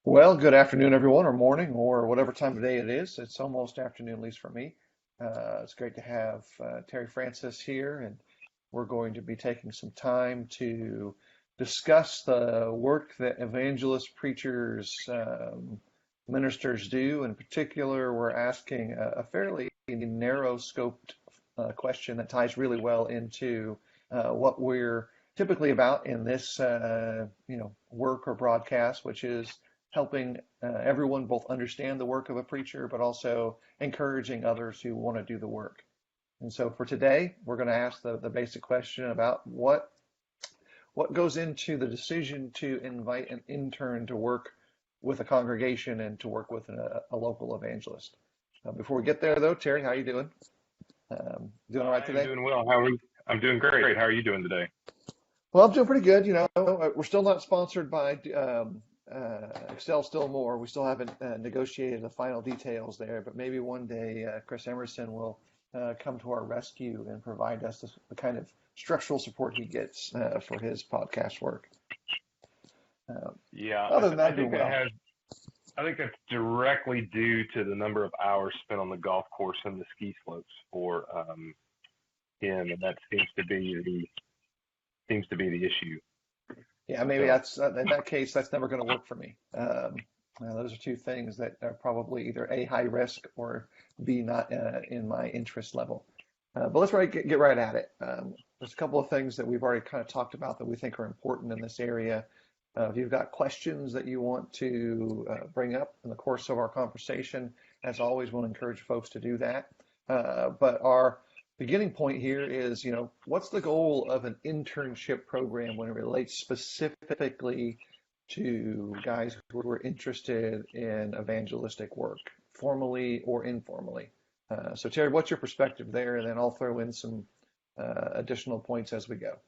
Well, good afternoon, everyone, or morning, or whatever time of day it is. It's almost afternoon, at least for me. It's great to have Terry Francis here, and we're going to be taking some time to discuss the work that evangelists, preachers, ministers do. In particular, we're asking a fairly narrow-scoped question that ties really well into what we're typically about in this, work or broadcast, which is helping everyone both understand the work of a preacher, but also encouraging others who want to do the work. And so for today, we're going to ask the basic question about what goes into the decision to invite an intern to work with a congregation and to work with a local evangelist. Before we get there, though, Terry, how you doing? Doing all right I am today? doing well. How are you? I'm doing great. How are you doing today? Well, I'm doing pretty good. We're still not sponsored by Excel still more. We still haven't negotiated the final details there, but maybe one day Chris Emerson will come to our rescue and provide us the kind of structural support he gets for his podcast work. Uh, Yeah, Other than I that, think doing that well. has. I think that's directly due to the number of hours spent on the golf course and the ski slopes for him, and that seems to be the issue. Yeah, maybe So that's in that case, that's never going to work for me. Those are two things that are probably either A, high risk, or B, not in my interest level. But let's get right at it. There's a couple of things that we've already kind of talked about that we think are important in this area. If you've got questions that you want to bring up in the course of our conversation, as always, we'll encourage folks to do that. But our beginning point here is, what's the goal of an internship program when it relates specifically to guys who are interested in evangelistic work, formally or informally? So Terry, what's your perspective there? And then I'll throw in some additional points as we go.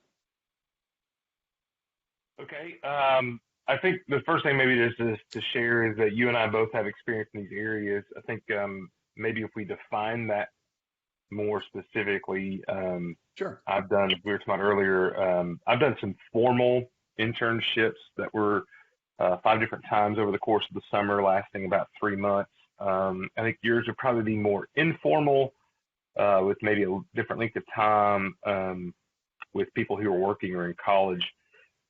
okay, I think the first thing maybe just to share is that you and I both have experience in these areas. I think maybe if we define that more specifically, Sure. I've done, we were talking about earlier, I've done some formal internships that were 5 different times over the course of the summer, lasting about 3 months. I think yours would probably be more informal, with maybe a different length of time, with people who are working or in college.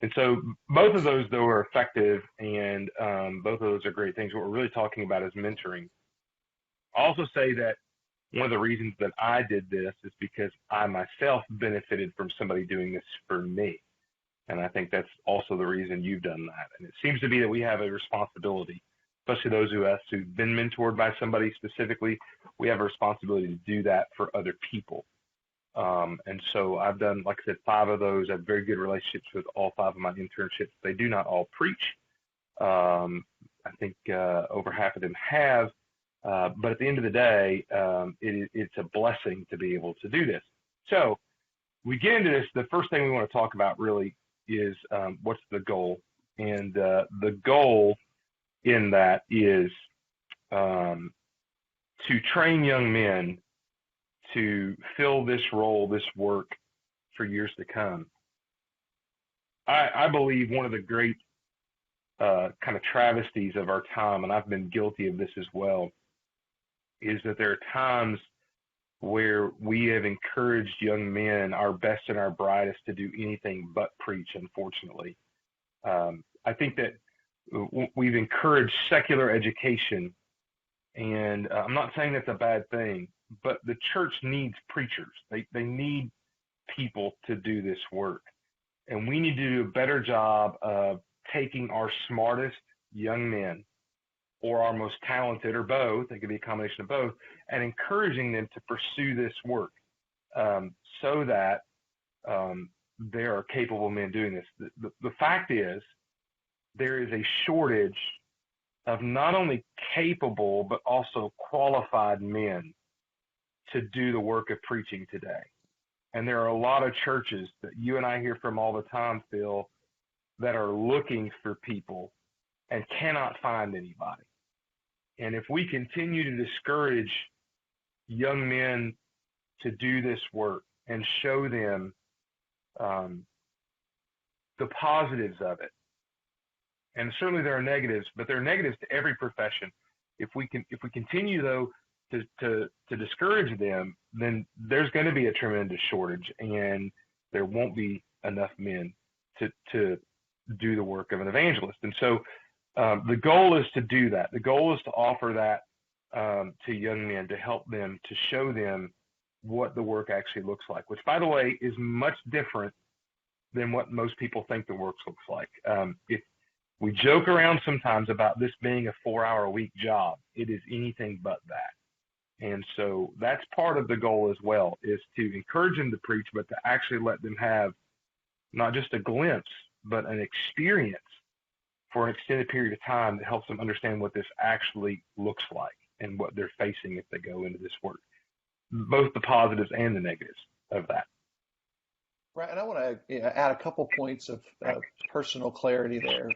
And so both of those, though, are effective, and both of those are great things. What we're really talking about is mentoring. I'll also say that one of the reasons that I did this is because I myself benefited from somebody doing this for me. And I think that's also the reason you've done that. And it seems to be that we have a responsibility, especially those of us who've been mentored by somebody specifically, we have a responsibility to do that for other people. And so I've done, like I said, 5 of those. I have very good relationships with all 5 of my internships. They do not all preach. I think over half of them have. But at the end of the day, it's a blessing to be able to do this. So we get into this. The first thing we want to talk about really is what's the goal? And the goal in that is to train young men to fill this role, this work for years to come. I believe one of the great kind of travesties of our time, and I've been guilty of this as well, is that there are times where we have encouraged young men, our best and our brightest, to do anything but preach, unfortunately. I think that we've encouraged secular education, and I'm not saying that's a bad thing, but the church needs preachers. They need people to do this work. And we need to do a better job of taking our smartest young men or our most talented, or both, it could be a combination of both, and encouraging them to pursue this work, so that there are capable men doing this. The fact is, there is a shortage of not only capable, but also qualified men to do the work of preaching today. And there are a lot of churches that you and I hear from all the time, Phil, that are looking for people and cannot find anybody. And if we continue to discourage young men to do this work and show them the positives of it, And certainly there are negatives, but there are negatives to every profession. If we continue though to discourage them, then there's going to be a tremendous shortage, and there won't be enough men to do the work of an evangelist. And so the goal is to do that. The goal is to offer that to young men, to help them, to show them what the work actually looks like, which, by the way, is much different than what most people think the work looks like. If we joke around sometimes about this being a 4-hour-a-week job, it is anything but that. And so that's part of the goal as well, is to encourage them to preach, but to actually let them have not just a glimpse, but an experience for an extended period of time that helps them understand what this actually looks like and what they're facing if they go into this work, both the positives and the negatives of that. Right, and I want to add a couple points of personal clarity there.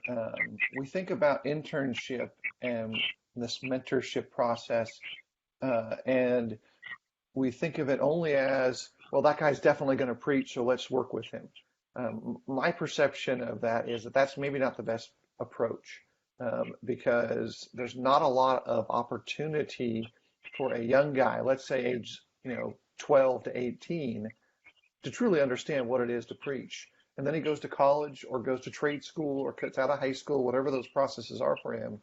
We think about internship and this mentorship process, and we think of it only as, well, that guy's definitely going to preach, so let's work with him. My perception of that is that that's maybe not the best approach, because there's not a lot of opportunity for a young guy, let's say age 12 to 18, to truly understand what it is to preach. And then he goes to college or goes to trade school or gets out of high school, whatever those processes are for him.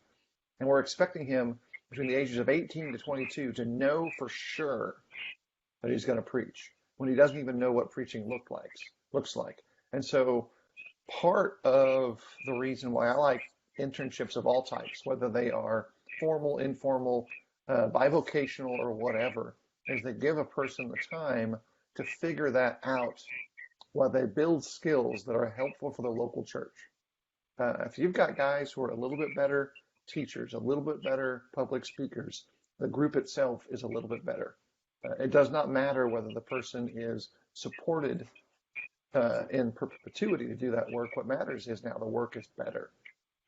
And we're expecting him between the ages of 18 to 22 to know for sure that he's going to preach when he doesn't even know what preaching looks like. And so part of the reason why I like internships of all types, whether they are formal, informal, bivocational, or whatever, is they give a person the time to figure that out while they build skills that are helpful for the local church. If you've got guys who are a little bit better teachers, a little bit better public speakers, the group itself is a little bit better. It does not matter whether the person is supported in perpetuity to do that work. What matters is now the work is better.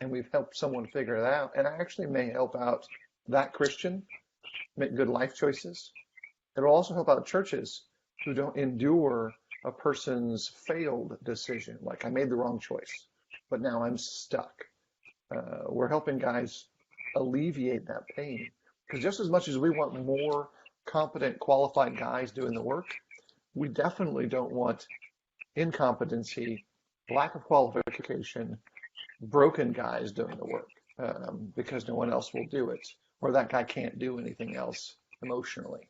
And we've helped someone figure it out, and I actually may help out that Christian make good life choices. It'll also help out churches who don't endure a person's failed decision, like I made the wrong choice, but now I'm stuck. We're helping guys alleviate that pain, because just as much as we want more competent, qualified guys doing the work, we definitely don't want incompetency, lack of qualification, broken guys doing the work, because no one else will do it, or that guy can't do anything else emotionally,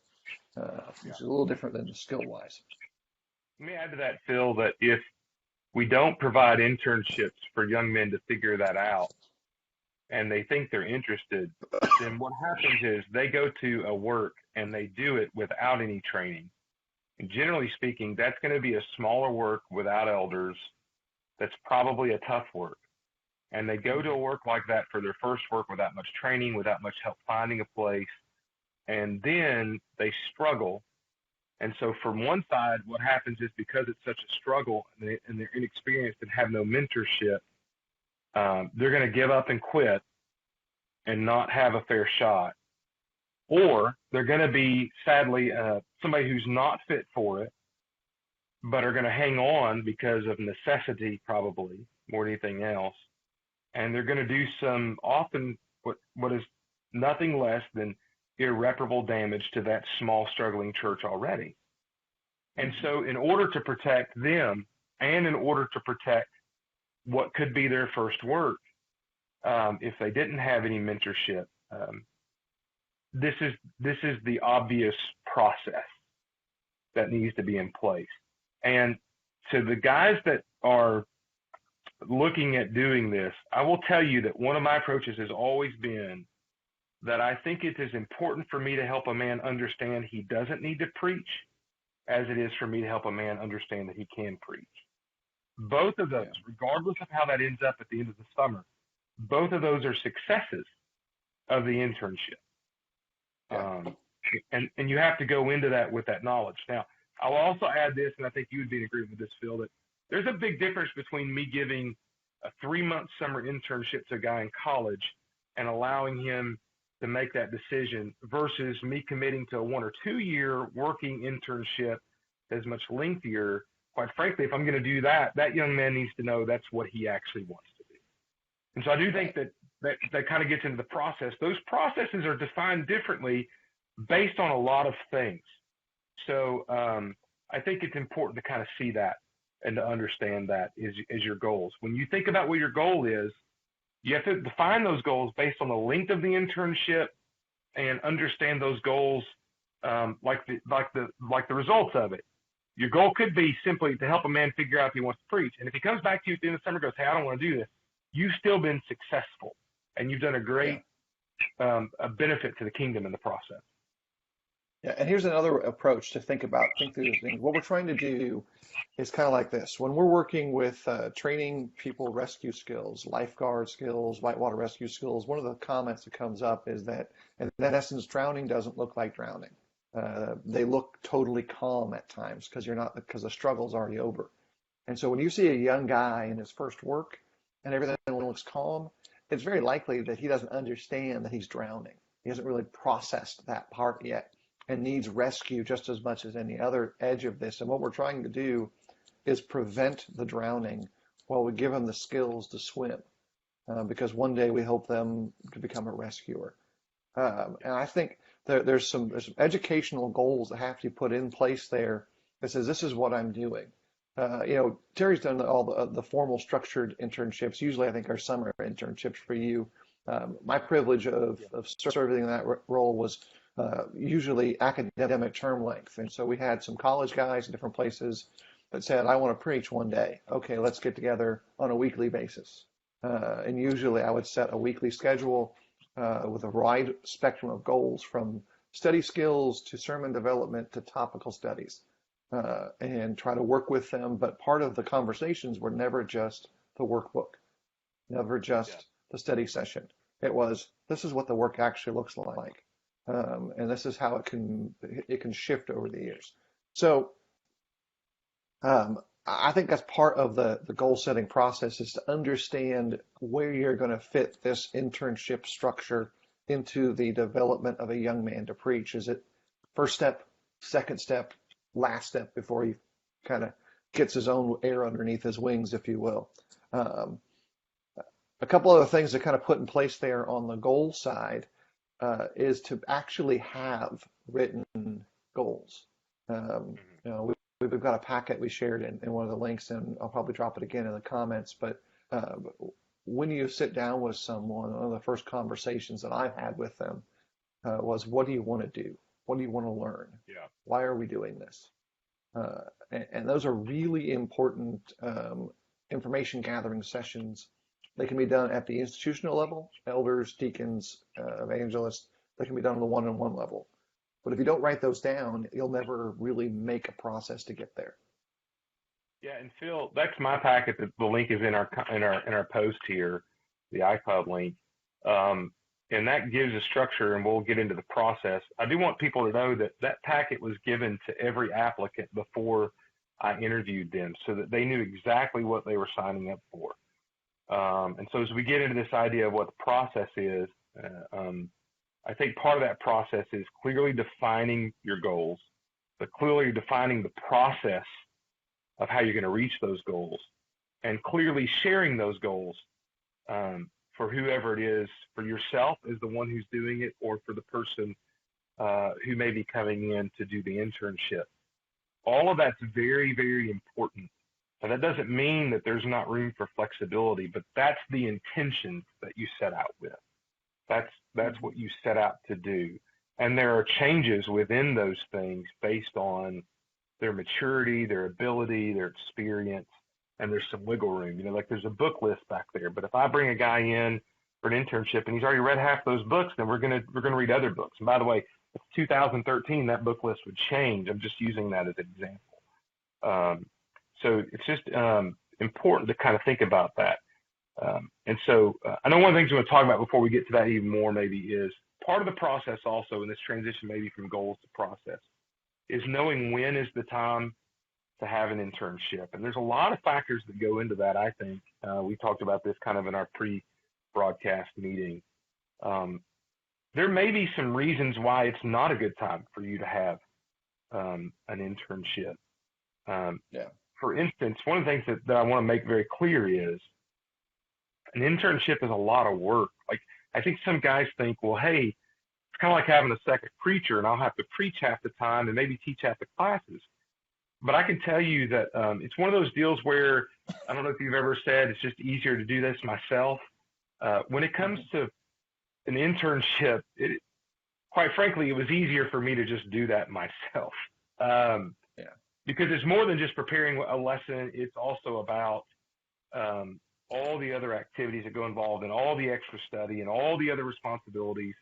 which is a little different than just skill-wise. Let me add to that, Phil, that if we don't provide internships for young men to figure that out, and they think they're interested, then what happens is they go to a work and they do it without any training. And generally speaking, that's going to be a smaller work without elders. That's probably a tough work. And they go to a work like that for their first work without much training, without much help finding a place. And then they struggle. And so from one side, what happens is because it's such a struggle and they're inexperienced and have no mentorship, they're going to give up and quit and not have a fair shot. Or they're going to be, sadly, somebody who's not fit for it, but are going to hang on because of necessity, probably, more than anything else. And they're going to do some often what is nothing less than irreparable damage to that small, struggling church already. And so in order to protect them and in order to protect what could be their first work, if they didn't have any mentorship, this is the obvious process that needs to be in place. And to the guys that are looking at doing this, I will tell you that one of my approaches has always been that I think it is important for me to help a man understand he doesn't need to preach as it is for me to help a man understand that he can preach. Both of those, regardless of how that ends up at the end of the summer, both of those are successes of the internship. And you have to go into that with that knowledge. Now, I'll also add this, and I think you would be in agreement with this, Phil, that there's a big difference between me giving a 3-month summer internship to a guy in college and allowing him to make that decision versus me committing to a 1 or 2 year working internship that's much lengthier. Quite frankly, if I'm going to do that, that young man needs to know that's what he actually wants to do. And so I do think Right. that kind of gets into the process. Those processes are defined differently based on a lot of things. So I think it's important to kind of see that and to understand that is your goals. When you think about what your goal is, you have to define those goals based on the length of the internship and understand those goals, like the results of it. Your goal could be simply to help a man figure out if he wants to preach. And if he comes back to you at the end of the summer and goes, "Hey, I don't want to do this," you've still been successful and you've done a Yeah. great a benefit to the kingdom in the process. Yeah. And here's another approach to think through these things. What we're trying to do is kind of like this. When we're working with training people rescue skills, lifeguard skills, whitewater rescue skills, one of the comments that comes up is that, in essence, drowning doesn't look like drowning. They look totally calm at times because the struggle's already over. And so when you see a young guy in his first work and everything looks calm, it's very likely that he doesn't understand that he's drowning. He hasn't really processed that part yet and needs rescue just as much as any other edge of this. And what we're trying to do is prevent the drowning while we give them the skills to swim, because one day we hope them to become a rescuer. And I think there's some educational goals that have to be put in place there that says this is what I'm doing. Terry's done all the formal structured internships. Usually, I think are summer internships for you. My privilege of serving in that role was usually academic term length, and so we had some college guys in different places that said, "I want to preach one day." Okay, let's get together on a weekly basis. And usually, I would set a weekly schedule with a wide spectrum of goals, from study skills to sermon development to topical studies, and try to work with them. But part of the conversations were never just the workbook, never just the study session. It was, this is what the work actually looks like, and this is how it can shift over the years. So I think that's part of the goal setting process, is to understand where you're going to fit this internship structure into the development of a young man to preach. Is it first step, second step, last step before he kind of gets his own air underneath his wings, if you will? Um, a couple other things to kind of put in place there on the goal side is to actually have written goals. We've got a packet we shared in one of the links, and I'll probably drop it again in the comments. But when you sit down with someone, one of the first conversations that I've had with them was, what do you want to do? What do you want to learn? Yeah. Why are we doing this? And those are really important information gathering sessions. They can be done at the institutional level, elders, deacons, evangelists. They can be done on the one-on-one level. But if you don't write those down, you'll never really make a process to get there. Yeah, and Phil, that's my packet. The link is in our post here, the iPod link, and that gives a structure. And we'll get into the process. I do want people to know that that packet was given to every applicant before I interviewed them, so that they knew exactly what they were signing up for. And so as we get into this idea of what the process is, I think part of that process is clearly defining your goals, but clearly defining the process of how you're going to reach those goals, and clearly sharing those goals for whoever it is, for yourself as the one who's doing it, or for the person who may be coming in to do the internship. All of that's very, very important. And that doesn't mean that there's not room for flexibility, but that's the intention that you set out with. That's what you set out to do. And there are changes within those things based on their maturity, their ability, their experience, and there's some wiggle room. Like there's a book list back there. But if I bring a guy in for an internship and he's already read half those books, then we're gonna read other books. And by the way, if 2013, that book list would change. I'm just using that as an example. So it's just important to kind of think about that. And so I know one of the things we want to talk about before we get to that even more maybe is part of the process also in this transition maybe from goals to process is knowing when is the time to have an internship. And there's a lot of factors that go into that, I think. We talked about this kind of in our pre-broadcast meeting. There may be some reasons why it's not a good time for you to have an internship. Yeah. For instance, one of the things that I want to make very clear is An internship is a lot of work. Like, I think some guys think, well, hey, it's kind of like having a second preacher, and I'll have to preach half the time and maybe teach half the classes. But I can tell you that it's one of those deals where I don't know if you've ever said it's just easier to do this myself. When it comes to an internship, quite frankly, it was easier for me to just do that myself. Yeah. Because it's more than just preparing a lesson. It's also about all the other activities that go involved and all the extra study and all the other responsibilities.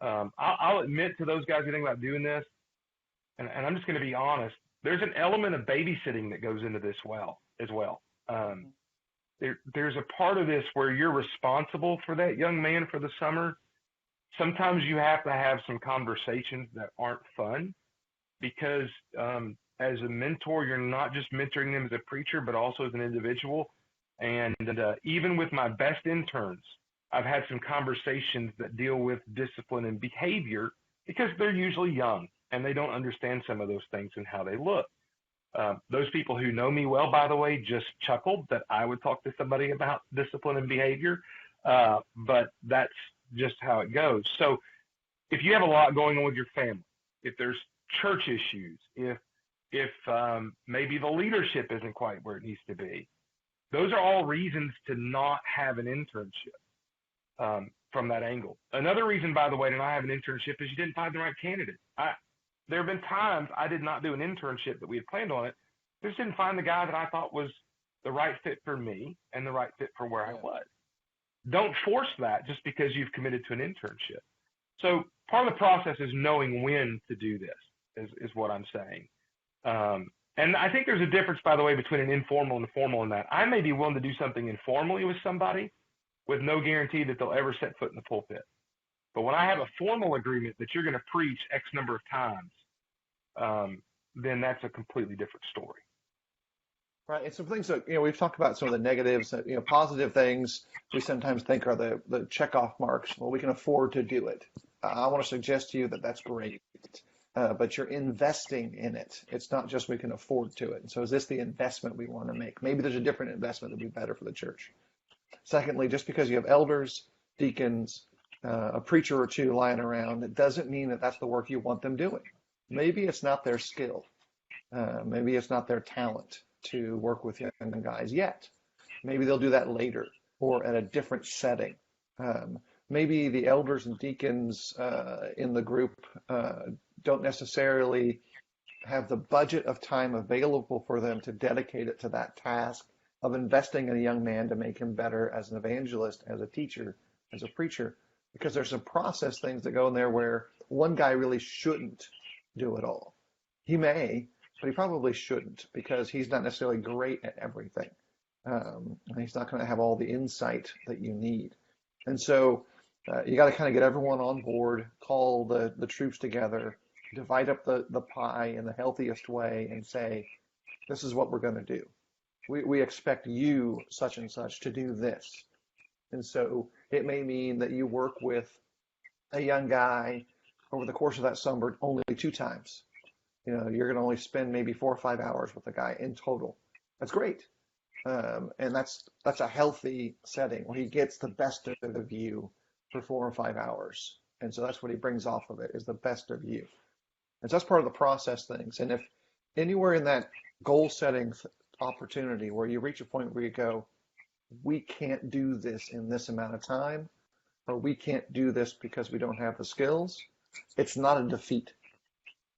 I'll admit to those guys who think about doing this, and I'm just going to be honest, there's an element of babysitting that goes into this as well. There's a part of this where you're responsible for that young man for the summer. Sometimes you have to have some conversations that aren't fun because as a mentor, you're not just mentoring them as a preacher, but also as an individual. And even with my best interns, I've had some conversations that deal with discipline and behavior because they're usually young and they don't understand some of those things and how they look. Those people who know me well, by the way, just chuckled that I would talk to somebody about discipline and behavior. But that's just how it goes. So if you have a lot going on with your family, if there's church issues, if maybe the leadership isn't quite where it needs to be, those are all reasons to not have an internship from that angle. Another reason, by the way, to not have an internship is you didn't find the right candidate. There have been times I did not do an internship that we had planned on it. Just didn't find the guy that I thought was the right fit for me and the right fit for where I was. Don't force that just because you've committed to an internship. So part of the process is knowing when to do this is what I'm saying. And I think there's a difference, by the way, between an informal and a formal in that. I may be willing to do something informally with somebody with no guarantee that they'll ever set foot in the pulpit. But when I have a formal agreement that you're going to preach X number of times, then that's a completely different story. Right. And some things that, we've talked about some of the negatives, positive things we sometimes think are the check off marks. Well, we can afford to do it. I want to suggest to you that that's great. But you're investing in it. It's not just we can afford to it. And so is this the investment we want to make? Maybe there's a different investment that would be better for the church. Secondly, just because you have elders, deacons, a preacher or two lying around, it doesn't mean that that's the work you want them doing. Maybe it's not their skill. Maybe it's not their talent to work with young guys yet. Maybe they'll do that later or at a different setting. Maybe the elders and deacons in the group don't necessarily have the budget of time available for them to dedicate it to that task of investing in a young man to make him better as an evangelist, as a teacher, as a preacher, because there's some process things that go in there where one guy really shouldn't do it all. He may, but he probably shouldn't because he's not necessarily great at everything. He's not going to have all the insight that you need. And so you got to kind of get everyone on board, call the troops together, divide up the pie in the healthiest way and say, this is what we're going to do. We expect you, such and such, to do this. And so it may mean that you work with a young guy over the course of that summer only 2 times. You're going to only spend maybe 4 or 5 hours with the guy in total. That's great. And that's a healthy setting where he gets the best of you for 4 or 5 hours. And so that's what he brings off of it is the best of you. And so that's part of the process things. And if anywhere in that goal setting opportunity where you reach a point where you go, we can't do this in this amount of time, or we can't do this because we don't have the skills, it's not a defeat.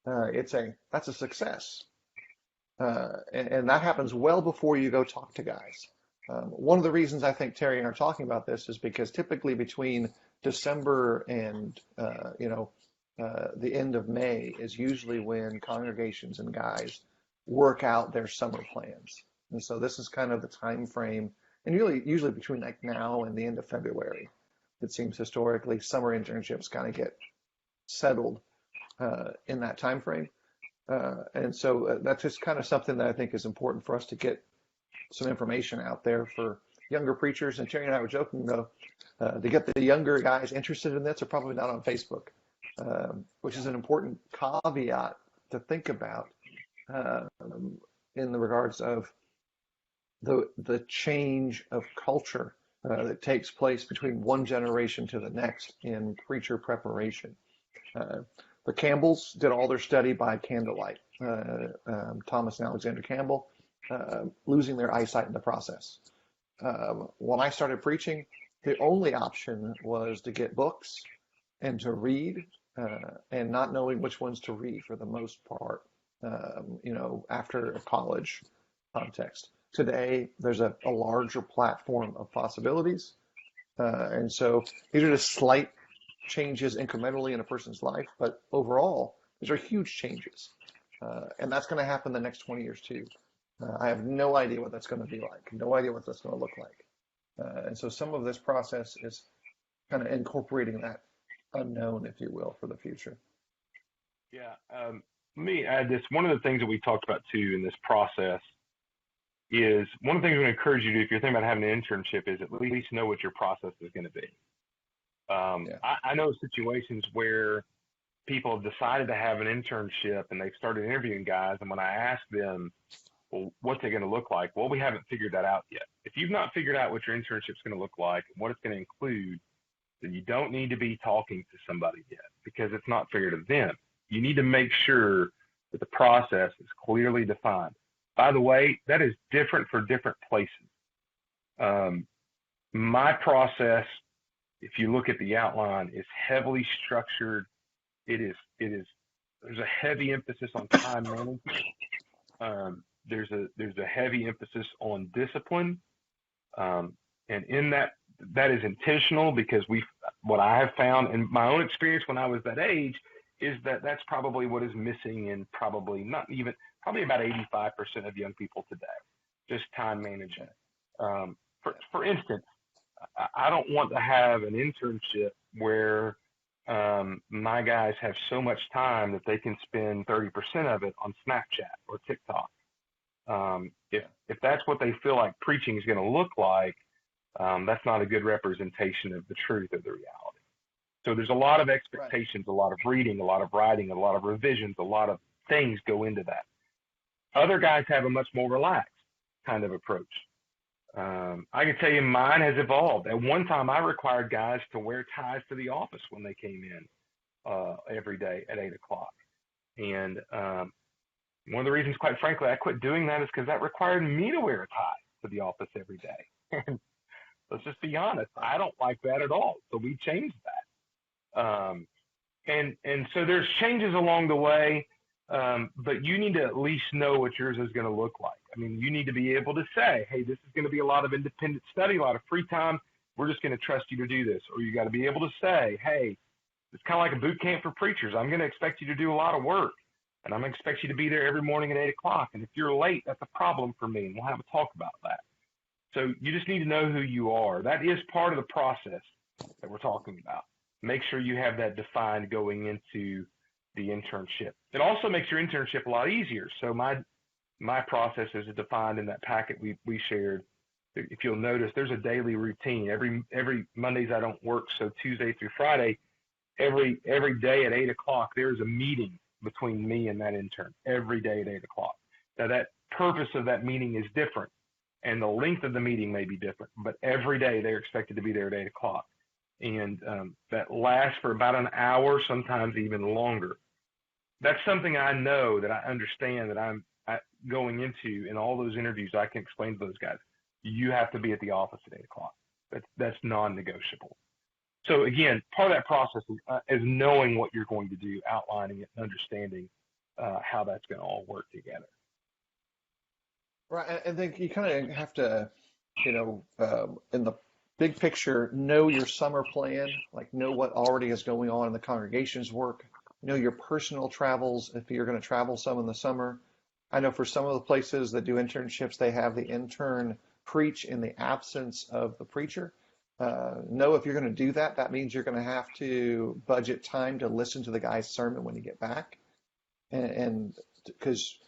That's a success. And that happens well before you go talk to guys. One of the reasons I think Terry and I are talking about this is because typically between December and the end of May is usually when congregations and guys work out their summer plans. And so this is kind of the time frame, and usually between like now and the end of February, it seems historically summer internships kind of get settled in that time frame. And so that's just kind of something that I think is important for us to get some information out there for younger preachers. And Terry and I were joking, though, to get the younger guys interested in this are probably not on Facebook, which is an important caveat to think about in the regards of the change of culture that takes place between one generation to the next in preacher preparation. Uh, the Campbells did all their study by candlelight. Thomas and Alexander Campbell, losing their eyesight in the process. When I started preaching, the only option was to get books and to read, and not knowing which ones to read for the most part, after a college context. Today, there's a larger platform of possibilities. And so these are just slight changes incrementally in a person's life, but overall, these are huge changes. And that's going to happen the next 20 years too. I have no idea what that's going to be like, no idea what that's going to look like. And so some of this process is kind of incorporating that unknown, if you will, for the future. Yeah. Let me add this. One of the things that we talked about too in this process is one of the things I'm going to encourage you to do if you're thinking about having an internship is at least know what your process is going to be. Yeah. I know situations where people have decided to have an internship and they've started interviewing guys, and when I ask them, well, what's it going to look like? Well, we haven't figured that out yet. If you've not figured out what your internship is going to look like and what it's going to include, then you don't need to be talking to somebody yet because it's not fair to them. You need to make sure that the process is clearly defined. By the way, that is different for different places. My process, if you look at the outline, is heavily structured. There's a heavy emphasis on time management. There's a heavy emphasis on discipline. And in that is intentional because what I have found in my own experience when I was that age is that that's probably what is missing in probably about 85% of young people today, just time management. For instance, I don't want to have an internship where my guys have so much time that they can spend 30% of it on Snapchat or TikTok. If that's what they feel like preaching is going to look like, that's not a good representation of the truth of the reality. So there's a lot of expectations, a lot of reading, a lot of writing, a lot of revisions, a lot of things go into that. Other guys have a much more relaxed kind of approach. I can tell you mine has evolved. At one time, I required guys to wear ties to the office when they came in every day at 8 o'clock. And one of the reasons, quite frankly, I quit doing that is because that required me to wear a tie to the office every day. And let's just be honest, I don't like that at all. So we changed that. And so there's changes along the way, but you need to at least know what yours is going to look like. I mean, you need to be able to say, hey, this is going to be a lot of independent study, a lot of free time. We're just going to trust you to do this. Or you got to be able to say, hey, it's kind of like a boot camp for preachers. I'm going to expect you to do a lot of work, and I'm going to expect you to be there every morning at 8 o'clock. And if you're late, that's a problem for me, and we'll have a talk about that. So you just need to know who you are. That is part of the process that we're talking about. Make sure you have that defined going into the internship. It also makes your internship a lot easier. So my process is defined in that packet we shared. If you'll notice, there's a daily routine. Every Mondays I don't work, so Tuesday through Friday, every day at 8 o'clock, there's a meeting between me and that intern every day at 8 o'clock. Now that purpose of that meeting is different, and the length of the meeting may be different, but every day they're expected to be there at 8 o'clock. And that lasts for about an hour, sometimes even longer. That's something I know, that I understand, that I'm going into in all those interviews. I can explain to those guys, you have to be at the office at 8 o'clock. That's non-negotiable. So again, part of that process is knowing what you're going to do, outlining it, and understanding how that's going to all work together. Right. I think you kind of have to, in the big picture, know your summer plan, like know what already is going on in the congregation's work, know your personal travels if you're going to travel some in the summer. I know for some of the places that do internships, they have the intern preach in the absence of the preacher. Know if you're going to do that, that means you're going to have to budget time to listen to the guy's sermon when you get back. And because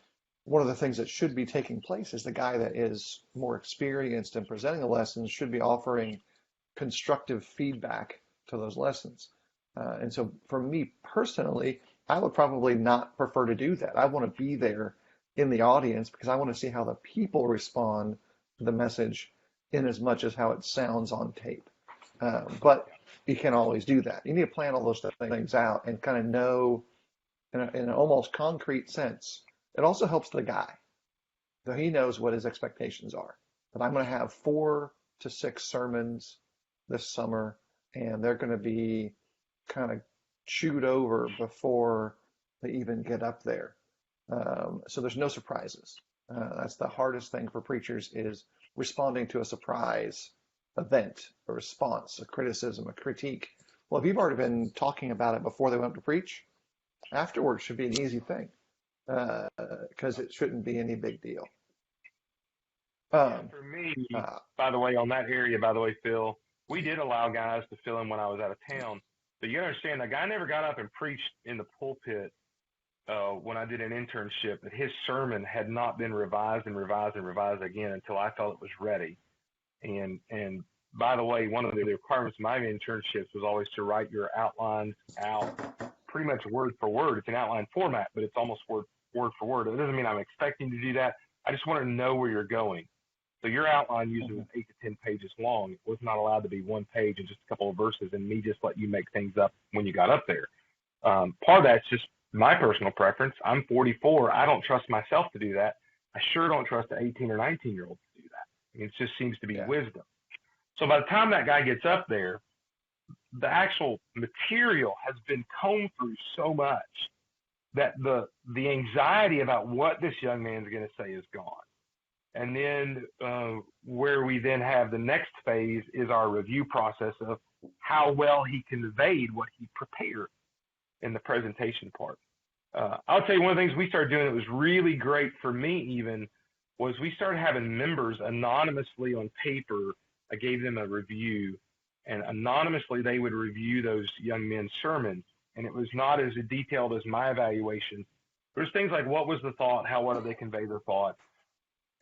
one of the things that should be taking place is the guy that is more experienced in presenting the lessons should be offering constructive feedback to those lessons. And so for me personally, I would probably not prefer to do that. I want to be there in the audience because I want to see how the people respond to the message in as much as how it sounds on tape. But you can't always do that. You need to plan all those things out and kind of know in an almost concrete sense. It also helps the guy, so he knows what his expectations are. That I'm going to have 4 to 6 sermons this summer, and they're going to be kind of chewed over before they even get up there. So there's no surprises. That's the hardest thing for preachers is responding to a surprise event, a response, a criticism, a critique. Well, if you've already been talking about it before they went up to preach, afterwards should be an easy thing because it shouldn't be any big deal. Yeah, Um, for me, uh, by the way, on that area, by the way, Phil, we did allow guys to fill in when I was out of town. But you understand, the guy never got up and preached in the pulpit when I did an internship. That his sermon had not been revised and revised and revised again until I felt it was ready. And by the way, one of the requirements of my internships was always to write your outlines out pretty much word for word. It's an outline format, but it's almost word for word. It doesn't mean I'm expecting to do that. I just want to know where you're going. So your outline usually was 8 to 10 pages long. It was not allowed to be one page and just a couple of verses and me just let you make things up when you got up there. Part of that's just my personal preference. I'm 44. I don't trust myself to do that. I sure don't trust an 18 or 19-year-old to do that. It just seems to be yeah, wisdom. So by the time that guy gets up there, the actual material has been combed through so much that the anxiety about what this young man's going to say is gone. And then where we then have the next phase is our review process of how well he conveyed what he prepared in the presentation part. I'll tell you one of the things we started doing that was really great for me even was we started having members anonymously on paper. I gave them a review, and anonymously they would review those young men's sermons. And it was not as detailed as my evaluation. There's things like what was the thought, how well did they convey their thought?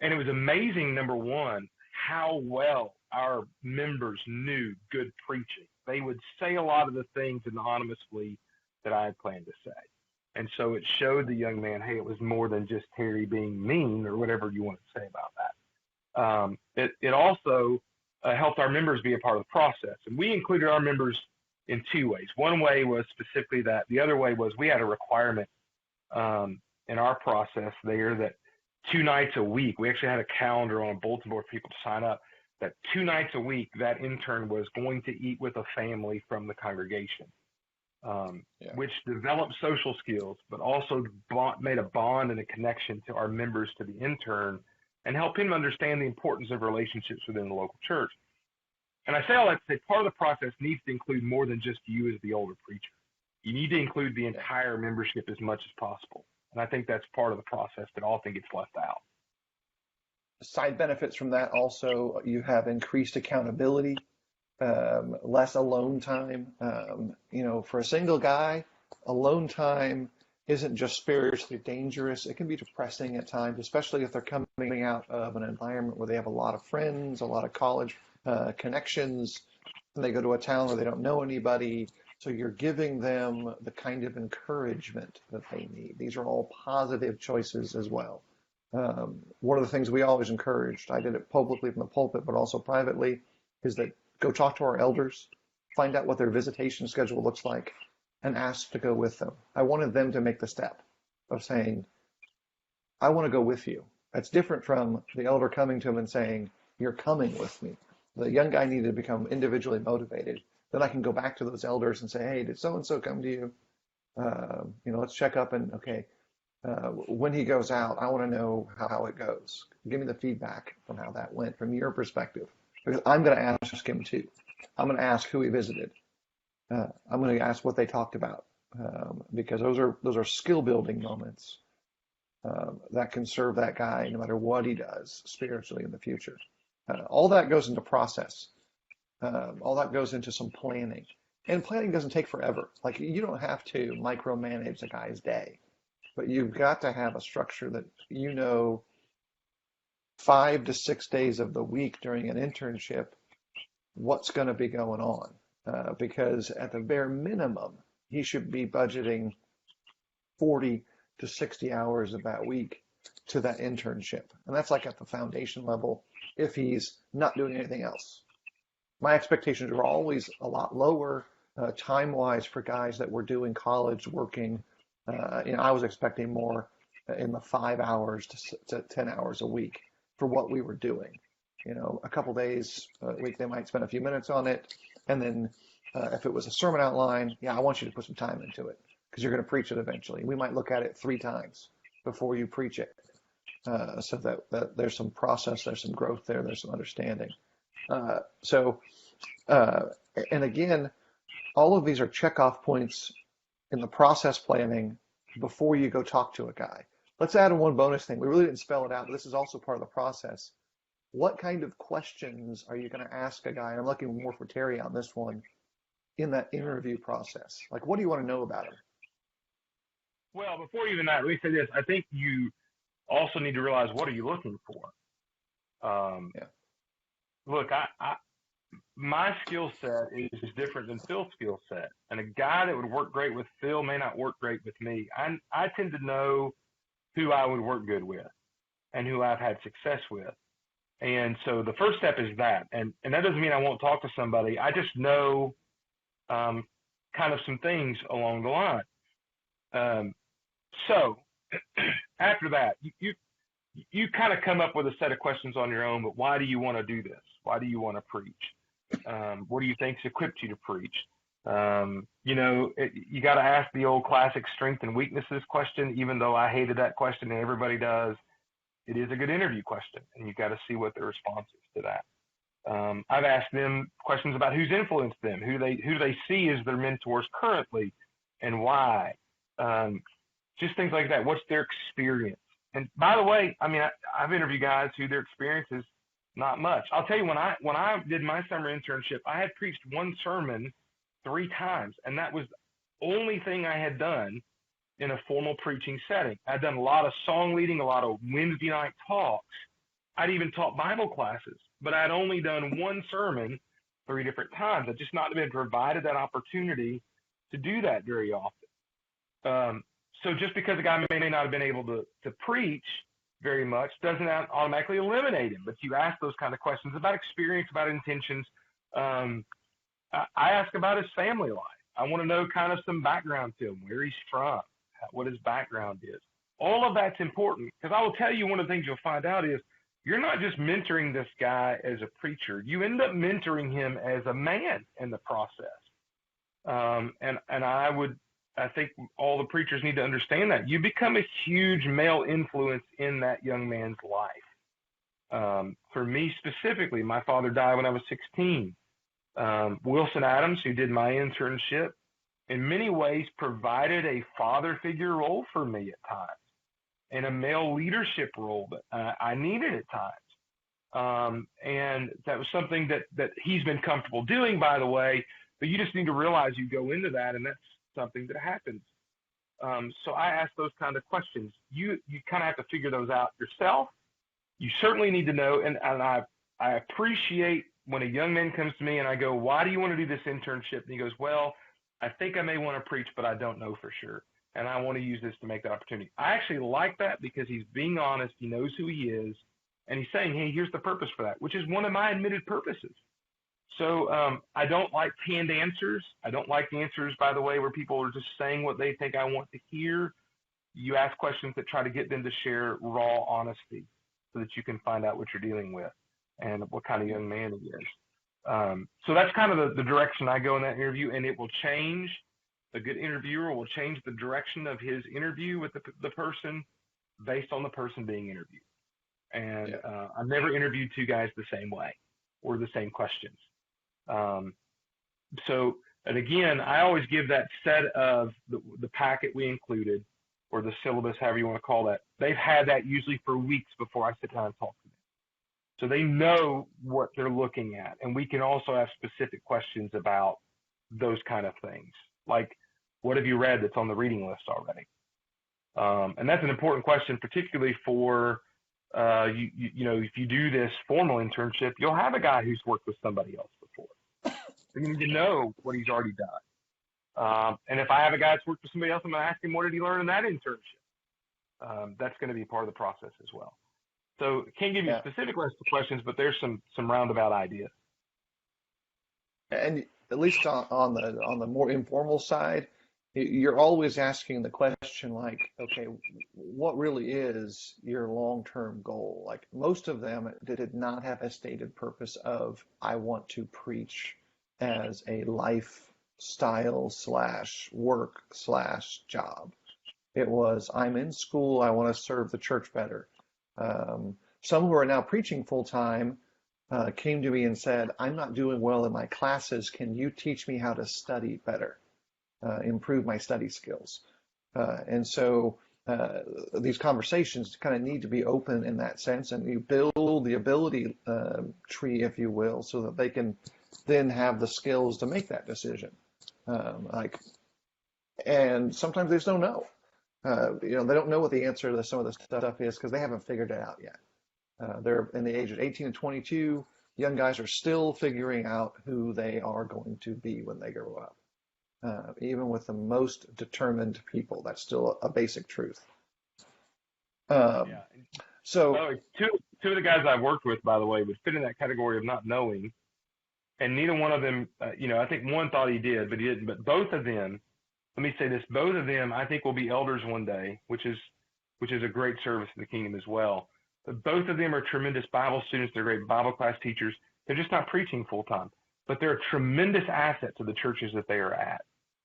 And it was amazing, number one, how well our members knew good preaching. They would say a lot of the things anonymously that I had planned to say. And so it showed the young man, hey, it was more than just Terry being mean or whatever you want to say about that. It also helped our members be a part of the process. And we included our members in 2 ways. One way was specifically that. The other way was we had a requirement in our process there that 2 nights a week, we actually had a calendar on a bulletin board for people to sign up, that 2 nights a week, that intern was going to eat with a family from the congregation, which developed social skills, but also made a bond and a connection to our members, to the intern, and helped him understand the importance of relationships within the local church. And I say all that to say part of the process needs to include more than just you as the older preacher. You need to include the entire membership as much as possible. And I think that's part of the process that often gets left out. Side benefits from that also, you have increased accountability, less alone time. For a single guy, alone time isn't just spiritually dangerous. It can be depressing at times, especially if they're coming out of an environment where they have a lot of friends, a lot of college connections, and they go to a town where they don't know anybody. So you're giving them the kind of encouragement that they need. These are all positive choices as well. One of the things we always encouraged, I did it publicly from the pulpit, but also privately, is that go talk to our elders, find out what their visitation schedule looks like, and ask to go with them. I wanted them to make the step of saying, I want to go with you. That's different from the elder coming to him and saying, you're coming with me. The young guy needed to become individually motivated. Then I can go back to those elders and say, hey, did so-and-so come to you? Let's check up and, okay, when he goes out, I want to know how it goes. Give me the feedback from how that went from your perspective. Because I'm going to ask him too. I'm going to ask who he visited. I'm going to ask what they talked about. Because those are skill building moments that can serve that guy no matter what he does spiritually in the future. All that goes into process. All that goes into some planning. And planning doesn't take forever. Like you don't have to micromanage a guy's day, but you've got to have a structure that 5 to 6 days of the week during an internship, what's going to be going on. Because at the bare minimum, he should be budgeting 40 to 60 hours of that week to that internship. And that's like at the foundation level if he's not doing anything else. My expectations are always a lot lower time-wise for guys that were doing college working. I was expecting more in the 5 hours to 10 hours a week for what we were doing. A couple days a week, they might spend a few minutes on it. And then if it was a sermon outline, yeah, I want you to put some time into it because you're going to preach it eventually. We might look at it 3 times before you preach it so that there's some process, there's some growth there, there's some understanding. And again, all of these are checkoff points in the process planning before you go talk to a guy. Let's add in one bonus thing. We really didn't spell it out, but this is also part of the process. What kind of questions are you going to ask a guy? And I'm looking more for Terry on this one in that interview process. Like, what do you want to know about him? Well, before even that, let me say this. I think you also need to realize, what are you looking for? Look, my skill set is different than Phil's skill set. And a guy that would work great with Phil may not work great with me. I tend to know who I would work good with and who I've had success with. And so the first step is that. And that doesn't mean I won't talk to somebody. I just know kind of some things along the line. So after that, you kind of come up with a set of questions on your own, but why do you want to do this? Why do you want to preach? What do you think's equipped you to preach? You got to ask the old classic strength and weaknesses question, even though I hated that question and everybody does. It is a good interview question, and you got to see what their response is to that. I've asked them questions about who's influenced them, who do they see as their mentors currently, and why. Just things like that. What's their experience? And by the way, I mean, I've interviewed guys who their experience is not much. I'll tell you, when I did my summer internship, I had preached one sermon 3 times, and that was the only thing I had done in a formal preaching setting. I'd done a lot of song leading, a lot of Wednesday night talks. I'd even taught Bible classes, but I'd only done one sermon 3 different times. I'd just not been provided that opportunity to do that very often. So just because a guy may not have been able to preach very much doesn't automatically eliminate him. But you ask those kind of questions about experience, about intentions. I ask about his family life. I want to know kind of some background to him, where he's from, what his background is. All of that's important, because I will tell you, one of the things you'll find out is you're not just mentoring this guy as a preacher. You end up mentoring him as a man in the process. I think all the preachers need to understand that. You become a huge male influence in that young man's life. For me specifically, my father died when I was 16. Wilson Adams, who did my internship, in many ways provided a father figure role for me at times, and a male leadership role that I needed at times. And that was something that he's been comfortable doing, by the way, but you just need to realize you go into that, and that's something that happens. So I ask those kind of questions. You kind of have to figure those out yourself. You certainly need to know, and I appreciate when a young man comes to me and I go, why do you want to do this internship? And he goes, well, I think I may want to preach, but I don't know for sure. And I want to use this to make that opportunity. I actually like that because he's being honest. He knows who he is. And he's saying, hey, here's the purpose for that, which is one of my admitted purposes. So I don't like canned answers. I don't like answers, by the way, where people are just saying what they think I want to hear. You ask questions that try to get them to share raw honesty so that you can find out what you're dealing with and what kind of young man he is. So that's kind of the direction I go in that interview, and it will change. A good interviewer will change the direction of his interview with the person based on the person being interviewed. And I've never interviewed 2 guys the same way or the same questions. And again, I always give that set of the packet we included, or the syllabus, however you want to call that. They've had that usually for weeks before I sit down and talk to them. So they know what they're looking at. And we can also have specific questions about those kind of things. Like, what have you read that's on the reading list already? And that's an important question, particularly for, if you do this formal internship, you'll have a guy who's worked with somebody else before. So you need to know what he's already done. And if I have a guy that's worked with somebody else, I'm going to ask him, what did he learn in that internship? that's going to be part of the process as well. So can't give you Yeah. specific questions, but there's some roundabout ideas. And at least on the more informal side, you're always asking the question like, okay, what really is your long-term goal? Like most of them did not have a stated purpose of I want to preach as a lifestyle slash work slash job. It was I'm in school, I want to serve the church better. Some who are now preaching full time came to me and said, I'm not doing well in my classes. Can you teach me how to study better, improve my study skills? And so these conversations kind of need to be open in that sense, and you build the ability tree, if you will, so that they can then have the skills to make that decision. Like, and sometimes they just don't know. They don't know what the answer to some of this stuff is because they haven't figured it out yet. They're in the age of 18 and 22. Young guys are still figuring out who they are going to be when they grow up. Even with the most determined people, that's still a basic truth. Yeah. So, By the way, two of the guys I've worked with, by the way, would fit in that category of not knowing, and neither one of them, I think one thought he did, but he didn't. But both of them, let me say this, both of them, I think will be elders one day, which is a great service to the kingdom as well. But both of them are tremendous Bible students. They're great Bible class teachers. They're just not preaching full time, but they're a tremendous asset to the churches that they are at.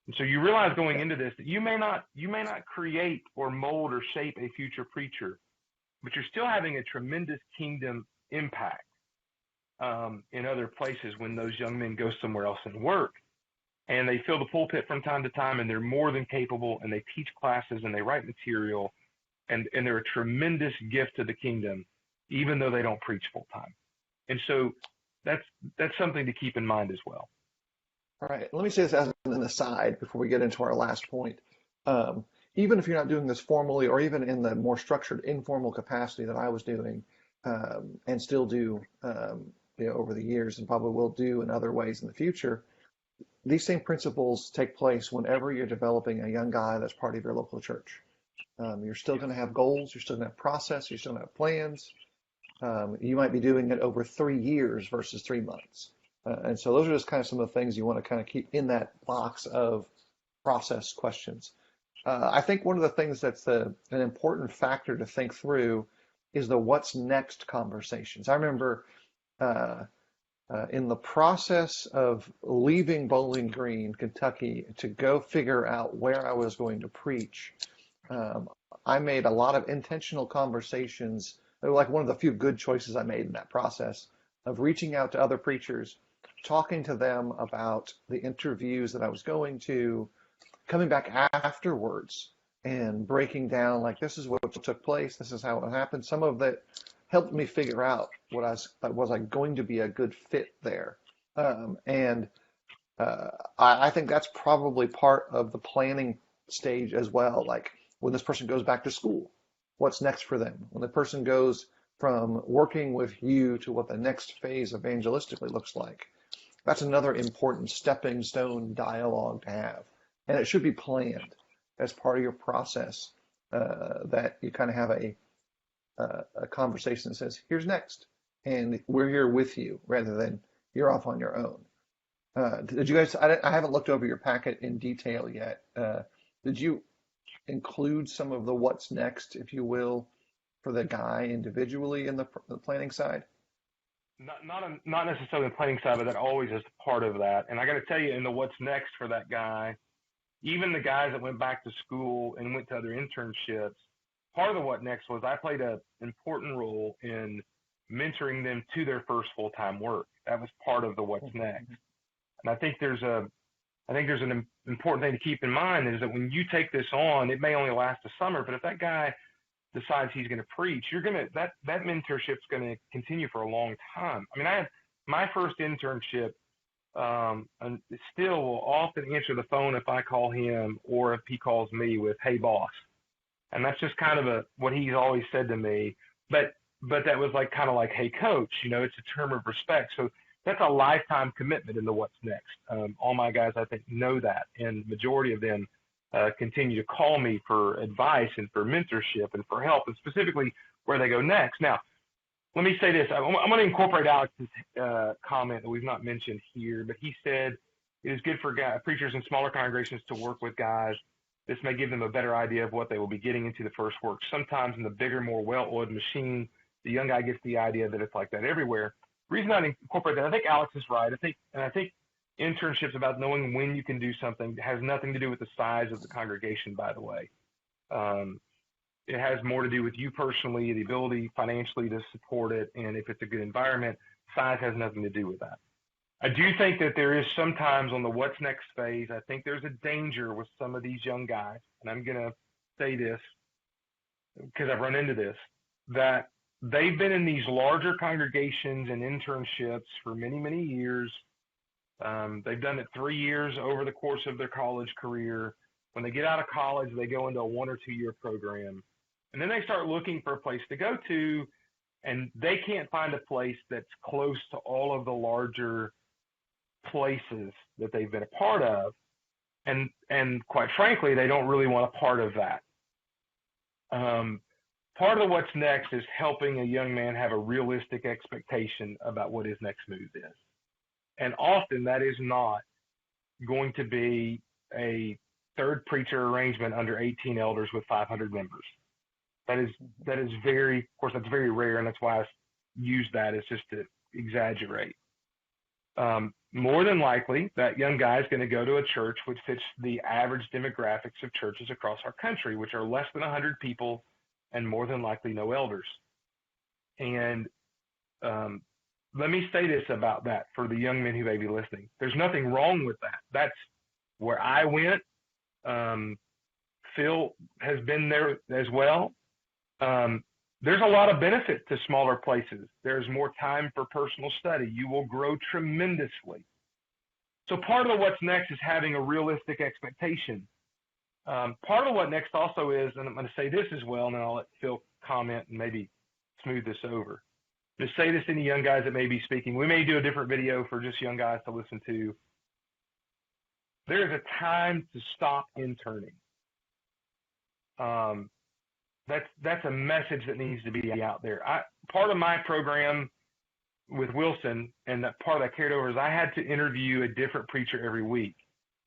And so you realize going into this that you may not create or mold or shape a future preacher, but you're still having a tremendous kingdom impact in other places when those young men go somewhere else and work. And they fill the pulpit from time to time, and they're more than capable, and they teach classes, and they write material, and they're a tremendous gift to the kingdom, even though they don't preach full time. And so that's something to keep in mind as well. all right, let me say this as an aside before we get into our last point. Even if you're not doing this formally, or even in the more structured, informal capacity that I was doing, and still do, over the years, and probably will do in other ways in the future, these same principles take place whenever you're developing a young guy that's part of your local church. You're still going to have goals, you're still going to have process, you're still going to have plans. You might be doing it over 3 years versus 3 months. And so those are just kind of some of the things you want to kind of keep in that box of process questions. I think one of the things that's an important factor to think through is the what's next conversations. I remember in the process of leaving Bowling Green, Kentucky, to go figure out where I was going to preach, I made a lot of intentional conversations. They were like one of the few good choices I made in that process of reaching out to other preachers, talking to them about the interviews that I was going to, coming back afterwards and breaking down like this is what took place, this is how it happened. Some of that helped me figure out was I going to be a good fit there. And I think that's probably part of the planning stage as well. Like when this person goes back to school, what's next for them? When the person goes from working with you to what the next phase evangelistically looks like, that's another important stepping stone dialogue to have. And it should be planned as part of your process, that you kind of have a conversation that says, here's next, and we're here with you rather than you're off on your own. Did you guys, I haven't looked over your packet in detail yet. Did you include some of the what's next, if you will, for the guy individually in the planning side? Not necessarily the planning side, but that always is part of that. And I got to tell you, in the what's next for that guy, even the guys that went back to school and went to other internships, part of the what next was I played an important role in mentoring them to their first full-time work. That was part of the what's next. And I think there's an important thing to keep in mind is that when you take this on, it may only last a summer, but if that guy decides he's going to preach, that mentorship's going to continue for a long time. I mean, I had my first internship, and still will often answer the phone if I call him or if he calls me with, "Hey, boss." And that's just kind of what he's always said to me. But that was kind of like, "Hey, coach," it's a term of respect. So that's a lifetime commitment in the what's next. All my guys, I think, know that, and majority of them continue to call me for advice and for mentorship and for help, and specifically where they go next. Now, let me say this. I'm going to incorporate Alex's comment that we've not mentioned here, but he said it is good for preachers in smaller congregations to work with guys. This may give them a better idea of what they will be getting into the first work. Sometimes in the bigger, more well-oiled machine, the young guy gets the idea that it's like that everywhere. The reason I incorporate that, I think Alex is right. I think internships about knowing when you can do something has nothing to do with the size of the congregation, by the way. It has more to do with you personally, the ability financially to support it, and if it's a good environment. Size has nothing to do with that. I do think that there is sometimes on the what's next phase, I think there's a danger with some of these young guys, and I'm going to say this because I've run into this, that they've been in these larger congregations and internships for many, many years. They've done it 3 years over the course of their college career. When they get out of college, they go into a 1 or 2 year program. And then they start looking for a place to go to, and they can't find a place that's close to all of the larger places that they've been a part of. And quite frankly, they don't really want a part of that. Part of what's next is helping a young man have a realistic expectation about what his next move is. And often that is not going to be a third preacher arrangement under 18 elders with 500 members. That is very, of course, that's very rare, and that's why I use that as just to exaggerate. More than likely, that young guy is going to go to a church which fits the average demographics of churches across our country, which are less than 100 people and more than likely no elders. And let me say this about that for the young men who may be listening. There's nothing wrong with that. That's where I went. Phil has been there as well. There's a lot of benefit to smaller places. There's more time for personal study. You will grow tremendously. So part of what's next is having a realistic expectation. Part of what next also is, and I'm going to say this as well, and then I'll let Phil comment and maybe smooth this over. To say this to any young guys that may be speaking, we may do a different video for just young guys to listen to. There is a time to stop interning. That's a message that needs to be out there. Part of my program with Wilson, and that part that I carried over, is I had to interview a different preacher every week.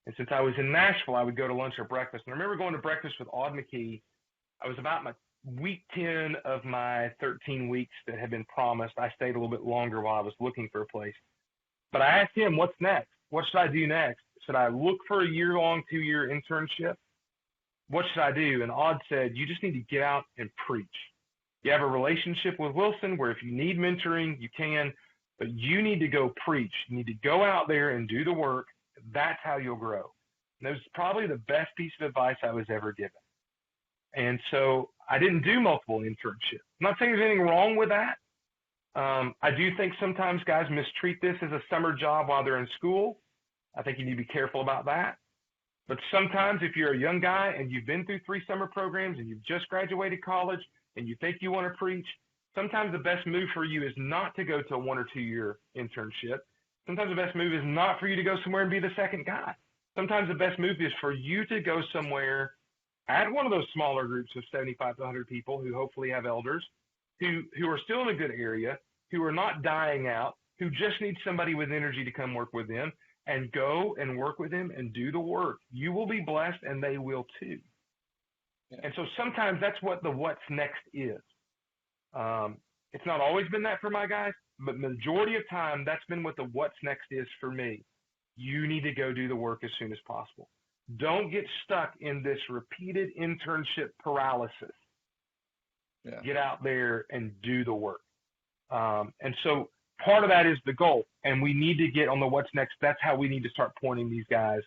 And since I was in Nashville, I would go to lunch or breakfast. And I remember going to breakfast with Aud McKee. I was about my week 10 of my 13 weeks that had been promised. I stayed a little bit longer while I was looking for a place. But I asked him, what's next? What should I do next? Should I look for a year-long, 2-year internship? What should I do? And Aud said, you just need to get out and preach. You have a relationship with Wilson where if you need mentoring, you can, but you need to go preach. You need to go out there and do the work. That's how you'll grow. And that was probably the best piece of advice I was ever given. And so I didn't do multiple internships. I'm not saying there's anything wrong with that. I do think sometimes guys mistreat this as a summer job while they're in school. I think you need to be careful about that. But sometimes if you're a young guy and you've been through 3 summer programs and you've just graduated college and you think you want to preach, sometimes the best move for you is not to go to a 1 or 2 year internship. Sometimes the best move is not for you to go somewhere and be the second guy. Sometimes the best move is for you to go somewhere at one of those smaller groups of 75 to 100 people who hopefully have elders, who are still in a good area, who are not dying out, who just need somebody with energy to come work with them, and go and work with them and do the work. You will be blessed and they will too. Yeah. And so sometimes that's what the what's next is. It's not always been that for my guys, but majority of time, that's been what the what's next is for me. You need to go do the work as soon as possible. Don't get stuck in this repeated internship paralysis. Yeah. Get out there and do the work. And so part of that is the goal, and we need to get on the what's next. That's how we need to start pointing these guys,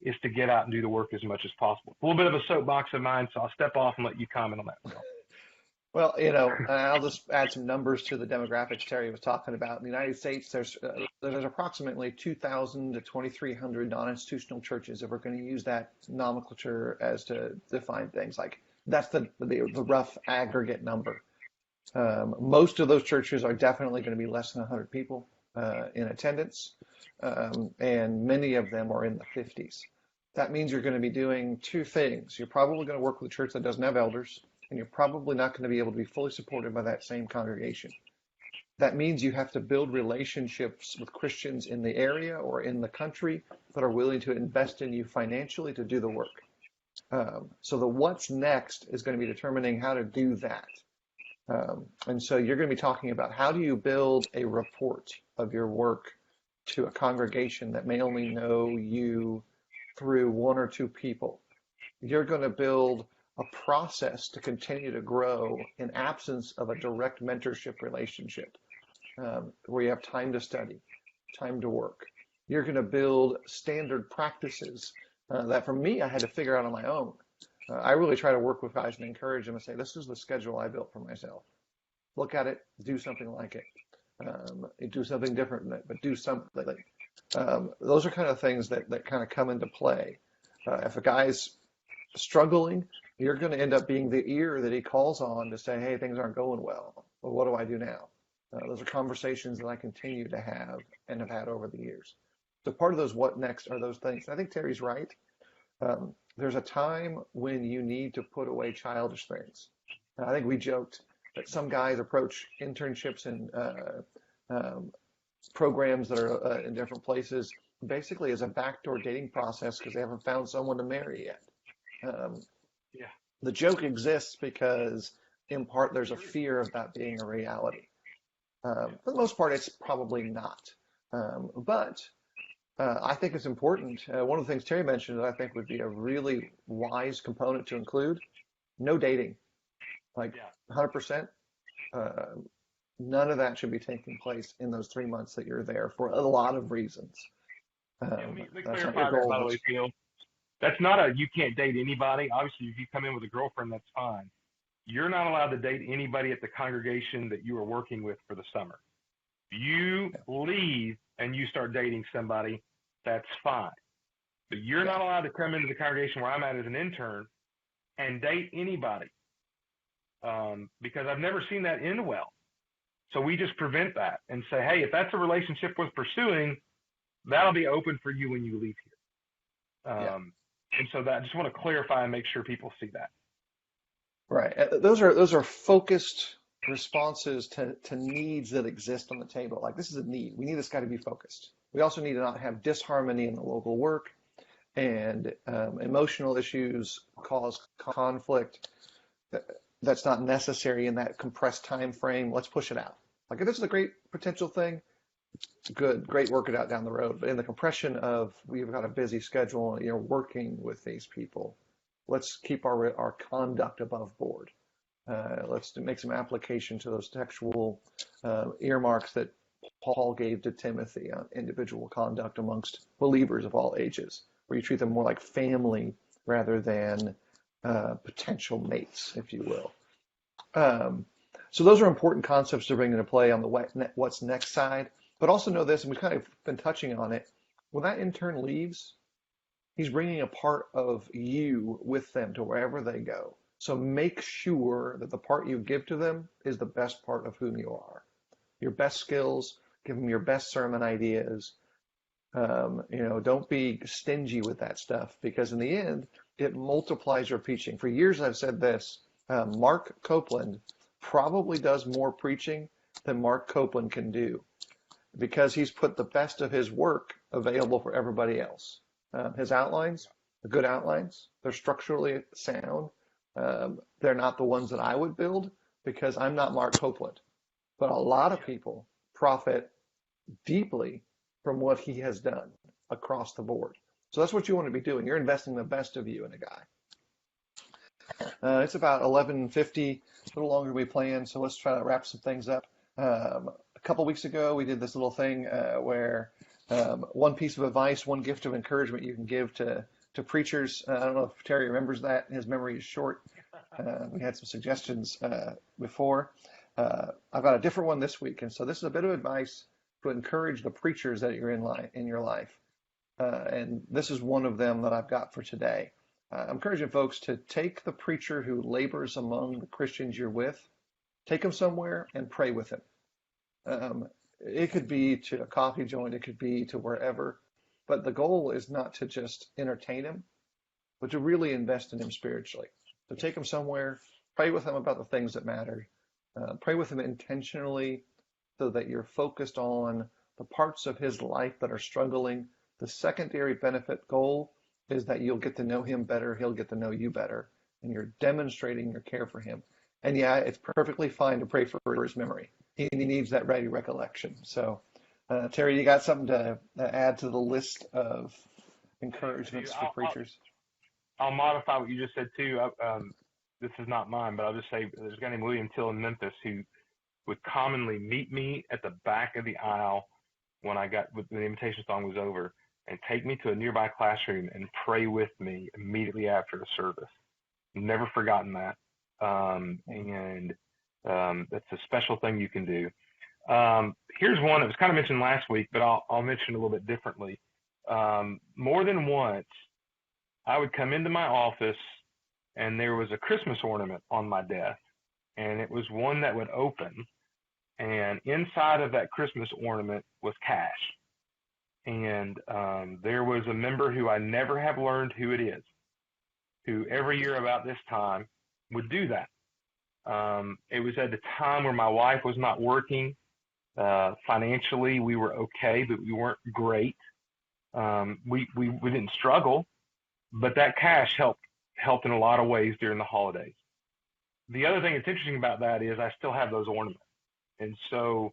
is to get out and do the work as much as possible. A little bit of a soapbox of mine, so I'll step off and let you comment on that. Well, I'll just add some numbers to the demographics Terry was talking about. In the United States, there's approximately 2,000 to 2,300 non-institutional churches, if we're going to use that nomenclature as to define things. Like, that's the rough aggregate number. Most of those churches are definitely going to be less than 100 people in attendance, and many of them are in the 50s. That means you're going to be doing two things. You're probably going to work with a church that doesn't have elders, and you're probably not going to be able to be fully supported by that same congregation. That means you have to build relationships with Christians in the area or in the country that are willing to invest in you financially to do the work. So the what's next is going to be determining how to do that. And so you're going to be talking about how do you build a report of your work to a congregation that may only know you through one or two people. You're going to build a process to continue to grow in absence of a direct mentorship relationship, where you have time to study, time to work. You're going to build standard practices that for me, I had to figure out on my own. I really try to work with guys and encourage them and say, this is the schedule I built for myself. Look at it, do something like it. Do something different, but do something. Those are kind of things that kind of come into play. If a guy's struggling, you're going to end up being the ear that he calls on to say, hey, things aren't going well. Well, what do I do now? Those are conversations that I continue to have and have had over the years. So part of those what next are those things. I think Terry's right. There's a time when you need to put away childish things. I think we joked that some guys approach internships and programs that are in different places basically as a backdoor dating process because they haven't found someone to marry yet. Yeah. The joke exists because in part there's a fear of that being a reality. For the most part, it's probably not. But I think it's important. One of the things Terry mentioned that I think would be a really wise component to include, no dating. Like 100%. None of that should be taking place in those 3 months that you're there for a lot of reasons. Let me That's not clarify your that, goal. by the way, Phil. That's not a you can't date anybody. Obviously, if you come in with a girlfriend, that's fine. You're not allowed to date anybody at the congregation that you are working with for the summer. You leave and you start dating somebody, that's fine. But you're not allowed to come into the congregation where I'm at as an intern and date anybody, because I've never seen that end well. So we just prevent that and say, hey, if that's a relationship worth pursuing, that'll be open for you when you leave here. And so that I just want to clarify and make sure people see that. Right. Those are focused responses to needs that exist on the table. Like, this is a need. We need this guy to be focused. We also need to not have disharmony in the local work, and emotional issues cause conflict. That's not necessary in that compressed time frame. Let's push it out. Like, if this is a great potential thing, good, great, work it out down the road. But in the compression of we've got a busy schedule and you're working with these people, let's keep our conduct above board. Let's make some application to those textual earmarks that Paul gave to Timothy on individual conduct amongst believers of all ages, where you treat them more like family rather than potential mates, if you will. So those are important concepts to bring into play on the what's next side. But also know this, and we've kind of been touching on it, when that intern leaves, he's bringing a part of you with them to wherever they go. So make sure that the part you give to them is the best part of whom you are. Your best skills, give them your best sermon ideas. Don't be stingy with that stuff, because in the end, it multiplies your preaching. For years, I've said this, Mark Copeland probably does more preaching than Mark Copeland can do, because he's put the best of his work available for everybody else. His outlines are good outlines. They're structurally sound. They're not the ones that I would build because I'm not Mark Copeland. But a lot of people profit deeply from what he has done across the board. So that's what you want to be doing. You're investing the best of you in a guy. It's about 11:50, a little longer than we planned, so let's try to wrap some things up. A couple weeks ago, we did this little thing where one piece of advice, one gift of encouragement you can give to preachers. I don't know if Terry remembers that. His memory is short. We had some suggestions before. I've got a different one this week, and so this is a bit of advice to encourage the preachers that you're in your life. And this is one of them that I've got for today. I'm encouraging folks to take the preacher who labors among the Christians you're with, take him somewhere and pray with him. It could be to a coffee joint, it could be to wherever. But the goal is not to just entertain him, but to really invest in him spiritually. So take him somewhere, pray with him about the things that matter, pray with him intentionally so that you're focused on the parts of his life that are struggling. The secondary benefit goal is that you'll get to know him better, he'll get to know you better, and you're demonstrating your care for him. And yeah, it's perfectly fine to pray for his memory. He needs that ready recollection. So, Terry, you got something to add to the list of encouragements for preachers? I'll modify what you just said too. This is not mine, but I'll just say there's a guy named William Till in Memphis who would commonly meet me at the back of the aisle when the invitation song was over, and take me to a nearby classroom and pray with me immediately after the service. Never forgotten that. And that's a special thing you can do. Here's one that was kind of mentioned last week, but I'll mention a little bit differently. More than once, I would come into my office and there was a Christmas ornament on my desk, and it was one that would open, and inside of that Christmas ornament was cash. And there was a member who I never have learned who it is, who every year about this time would do that. It was at the time where my wife was not working. Financially, we were okay, but we weren't great. We didn't struggle, but that cash helped in a lot of ways during the holidays. The other thing that's interesting about that is I still have those ornaments. And so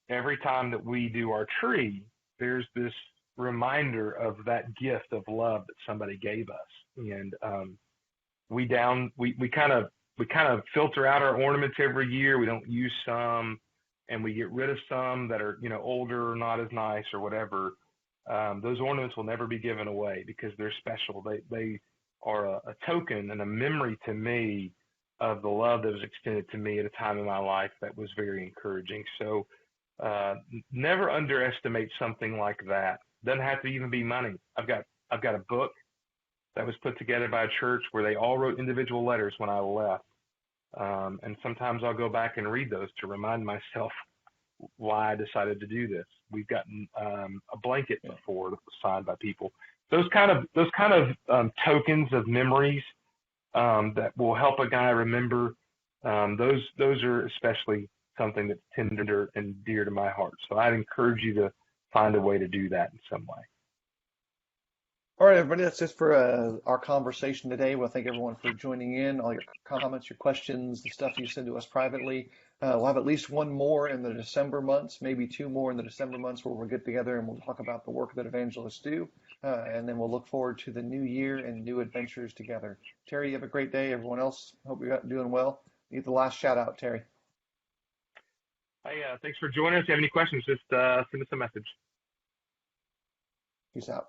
every time that we do our tree, there's this reminder of that gift of love that somebody gave us. And we kind of filter out our ornaments every year. We don't use some, and we get rid of some that are, older or not as nice or whatever. Those ornaments will never be given away because they're special. They are a token and a memory to me of the love that was extended to me at a time in my life that was very encouraging. So never underestimate something like that. Doesn't have to even be money. I've got a book that was put together by a church where they all wrote individual letters when I left. And sometimes I'll go back and read those to remind myself why I decided to do this. We've gotten a blanket before that was signed by people. Those kind of tokens of memories that will help a guy remember. Those are especially something that's tender and dear to my heart. So I'd encourage you to find a way to do that in some way. All right, everybody, that's it for our conversation today. Well, thank everyone for joining in, all your comments, your questions, the stuff you send to us privately. We'll have at least one more in the December months, maybe two more in the December months where we'll get together and we'll talk about the work that evangelists do. And then we'll look forward to the new year and new adventures together. Terry, you have a great day. Everyone else, hope you're doing well. You get the last shout out, Terry. Hey, thanks for joining us. If you have any questions, just send us a message. Peace out.